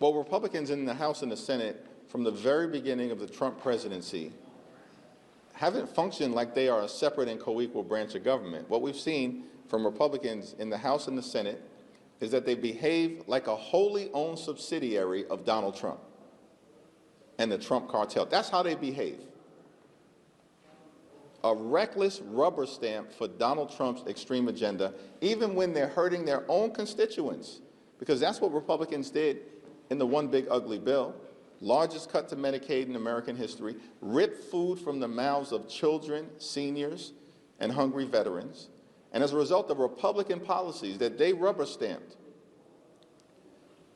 Well, Republicans in the House and the Senate, from the very beginning of the Trump presidency, haven't functioned like they are a separate and co-equal branch of government. What we've seen from Republicans in the House and the Senate is that they behave like a wholly owned subsidiary of Donald Trump and the Trump cartel. That's how they behave. A reckless rubber stamp for Donald Trump's extreme agenda, even when they're hurting their own constituents, because that's what Republicans did in the One Big Ugly Bill. Largest cut to Medicaid in American history, ripped food from the mouths of children, seniors, and hungry veterans. And as a result of Republican policies that they rubber stamped,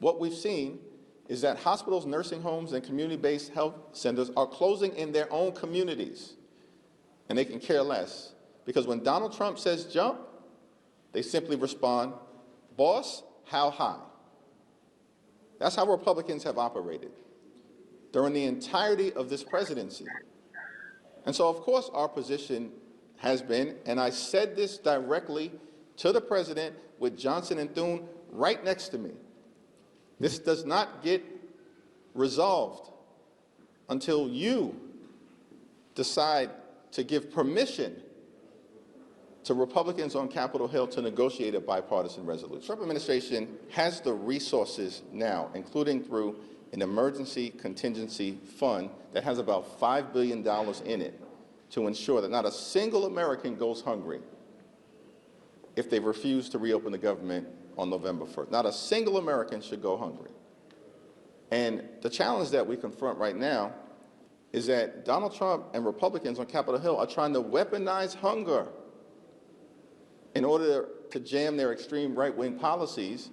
what we've seen is that hospitals, nursing homes, and community-based health centers are closing in their own communities. And they can care less, because when Donald Trump says jump, they simply respond, boss, how high? That's how Republicans have operated during the entirety of this presidency. And so, of course, our position has been, and I said this directly to the president with Johnson and Thune right next to me, this does not get resolved until you decide to give permission to Republicans on Capitol Hill to negotiate a bipartisan resolution. The Trump administration has the resources now, including through an emergency contingency fund that has about $5 billion in it, to ensure that not a single American goes hungry if they refuse to reopen the government on November 1st. Not a single American should go hungry. And the challenge that we confront right now is that Donald Trump and Republicans on Capitol Hill are trying to weaponize hunger in order to jam their extreme right-wing policies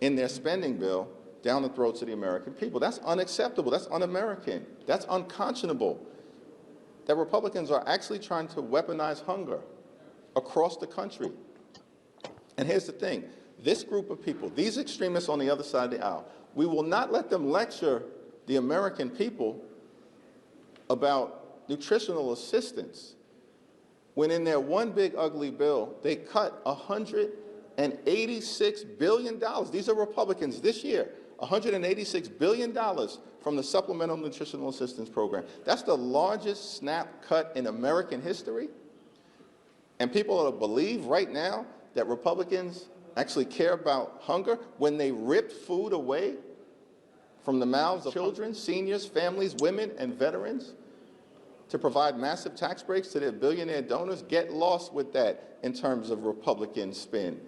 in their spending bill down the throats of the American people. That's unacceptable. That's un-American. That's unconscionable. That Republicans are actually trying to weaponize hunger across the country. And here's the thing. This group of people, these extremists on the other side of the aisle, we will not let them lecture the American people about nutritional assistance when in their One Big Ugly Bill, they cut $186 billion. These are Republicans this year, $186 billion from the Supplemental Nutritional Assistance Program. That's the largest SNAP cut in American history. And people believe right now that Republicans actually care about hunger when they ripped food away from the mouths of children, seniors, families, women, and veterans to provide massive tax breaks to their billionaire donors. Get lost with that in terms of Republican spin.